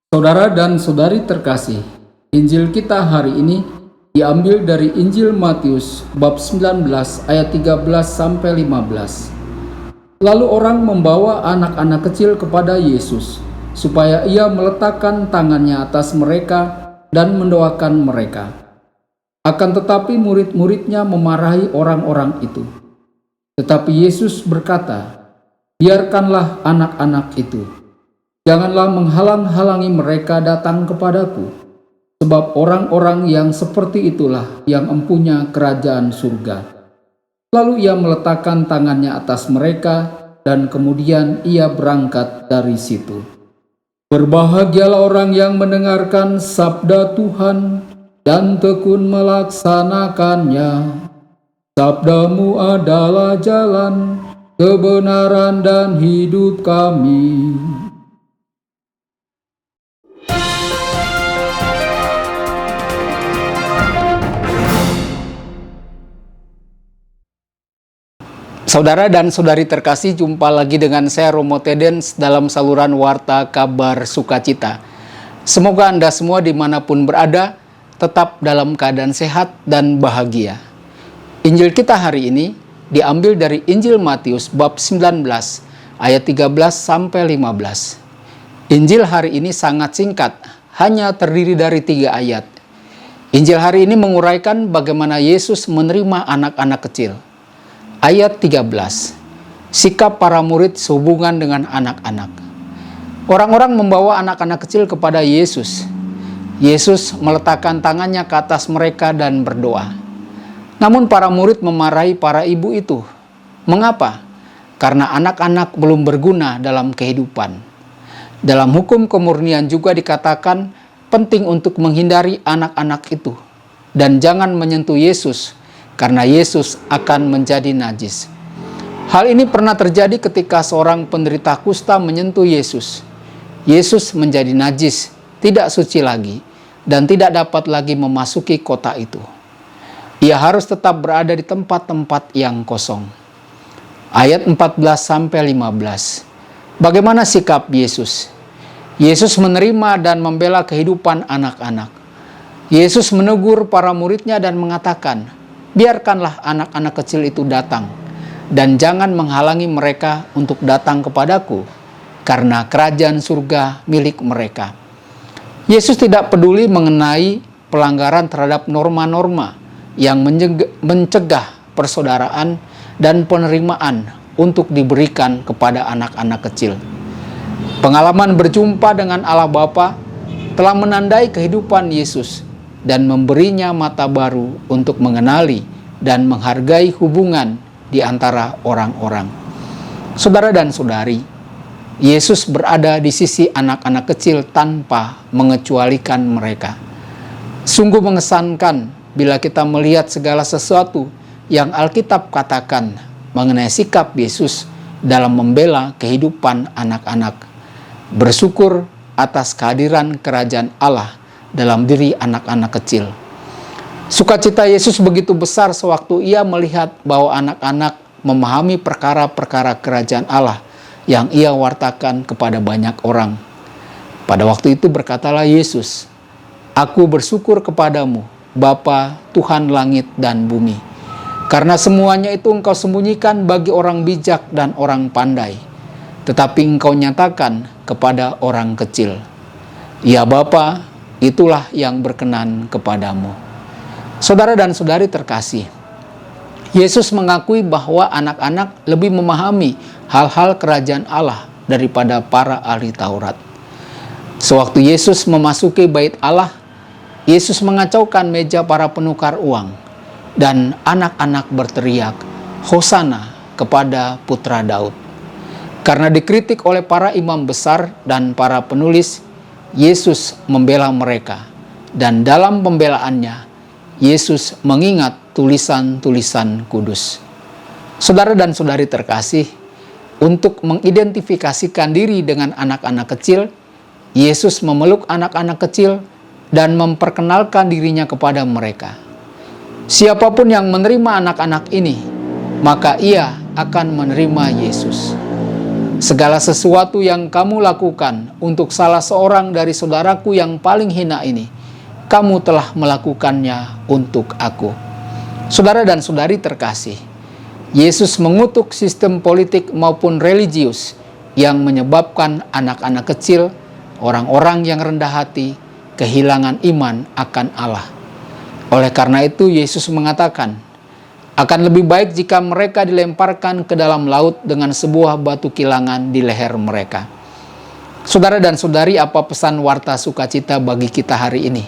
Saudara dan saudari terkasih, Injil kita hari ini diambil dari Injil Matius bab 19 ayat 13 sampai 15. Lalu orang membawa anak-anak kecil kepada Yesus supaya ia meletakkan tangannya atas mereka dan mendoakan mereka. Akan tetapi murid-muridnya memarahi orang-orang itu. Tetapi Yesus berkata, "Biarkanlah anak-anak itu. Janganlah menghalang-halangi mereka datang kepadaku, sebab orang-orang yang seperti itulah yang empunya kerajaan surga." Lalu ia meletakkan tangannya atas mereka dan kemudian ia berangkat dari situ. Berbahagialah orang yang mendengarkan sabda Tuhan dan tekun melaksanakannya. Sabdamu adalah jalan, kebenaran dan hidup kami. Saudara dan saudari terkasih, jumpa lagi dengan saya Romo Tedens dalam saluran Warta Kabar Sukacita. Semoga Anda semua dimanapun berada, tetap dalam keadaan sehat dan bahagia. Injil kita hari ini diambil dari Injil Matius bab 19 ayat 13 sampai 15. Injil hari ini sangat singkat, hanya terdiri dari 3 ayat. Injil hari ini menguraikan bagaimana Yesus menerima anak-anak kecil. Ayat 13, sikap para murid sehubungan dengan anak-anak. Orang-orang membawa anak-anak kecil kepada Yesus. Yesus meletakkan tangannya ke atas mereka dan berdoa. Namun para murid memarahi para ibu itu. Mengapa? Karena anak-anak belum berguna dalam kehidupan. Dalam hukum kemurnian juga dikatakan penting untuk menghindari anak-anak itu dan jangan menyentuh Yesus, karena Yesus akan menjadi najis. Hal ini pernah terjadi ketika seorang penderita kusta menyentuh Yesus. Yesus menjadi najis, tidak suci lagi, dan tidak dapat lagi memasuki kota itu. Ia harus tetap berada di tempat-tempat yang kosong. Ayat 14-15. Bagaimana sikap Yesus? Yesus menerima dan membela kehidupan anak-anak. Yesus menegur para muridnya dan mengatakan, "Biarkanlah anak-anak kecil itu datang, dan jangan menghalangi mereka untuk datang kepadaku, karena kerajaan surga milik mereka." Yesus tidak peduli mengenai pelanggaran terhadap norma-norma yang mencegah persaudaraan dan penerimaan untuk diberikan kepada anak-anak kecil. Pengalaman berjumpa dengan Allah Bapa telah menandai kehidupan Yesus dan memberinya mata baru untuk mengenali dan menghargai hubungan di antara orang-orang. Saudara dan saudari, Yesus berada di sisi anak-anak kecil tanpa mengecualikan mereka. Sungguh mengesankan bila kita melihat segala sesuatu yang Alkitab katakan mengenai sikap Yesus dalam membela kehidupan anak-anak. Bersyukur atas kehadiran kerajaan Allah dalam diri anak-anak kecil. Sukacita Yesus begitu besar sewaktu ia melihat bahwa anak-anak memahami perkara-perkara kerajaan Allah yang ia wartakan kepada banyak orang. Pada waktu itu berkatalah Yesus, "Aku bersyukur kepadamu, Bapa, Tuhan langit dan bumi, karena semuanya itu Engkau sembunyikan bagi orang bijak dan orang pandai, tetapi Engkau nyatakan kepada orang kecil. Ya Bapa, itulah yang berkenan kepadamu." Saudara dan saudari terkasih, Yesus mengakui bahwa anak-anak lebih memahami hal-hal kerajaan Allah daripada para ahli Taurat. Sewaktu Yesus memasuki bait Allah, Yesus mengacaukan meja para penukar uang, dan anak-anak berteriak, "Hosana kepada Putra Daud." Karena dikritik oleh para imam besar dan para penulis, Yesus membela mereka, dan dalam pembelaannya, Yesus mengingat tulisan-tulisan kudus. Saudara dan saudari terkasih, untuk mengidentifikasikan diri dengan anak-anak kecil, Yesus memeluk anak-anak kecil dan memperkenalkan dirinya kepada mereka. Siapapun yang menerima anak-anak ini, maka ia akan menerima Yesus. Segala sesuatu yang kamu lakukan untuk salah seorang dari saudaraku yang paling hina ini, kamu telah melakukannya untuk aku. Saudara dan saudari terkasih, Yesus mengutuk sistem politik maupun religius yang menyebabkan anak-anak kecil, orang-orang yang rendah hati, kehilangan iman akan Allah. Oleh karena itu, Yesus mengatakan, akan lebih baik jika mereka dilemparkan ke dalam laut dengan sebuah batu kilangan di leher mereka. Saudara dan saudari, apa pesan warta sukacita bagi kita hari ini?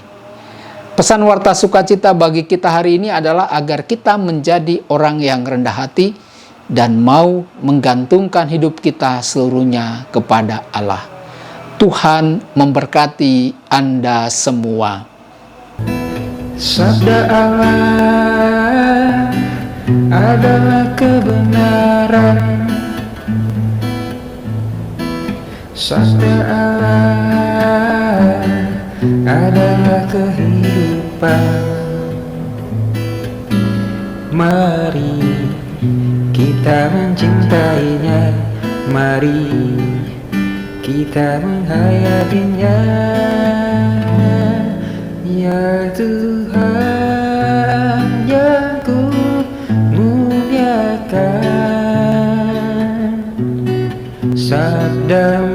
Pesan warta sukacita bagi kita hari ini adalah agar kita menjadi orang yang rendah hati dan mau menggantungkan hidup kita seluruhnya kepada Allah. Tuhan memberkati Anda semua. Sabda Allah adalah kebenaran. Sabda Allah adalah kehidupan. Mari kita mencintainya, mari kita menghayatinya. Ya Tuhan yang ku muliakan, sabda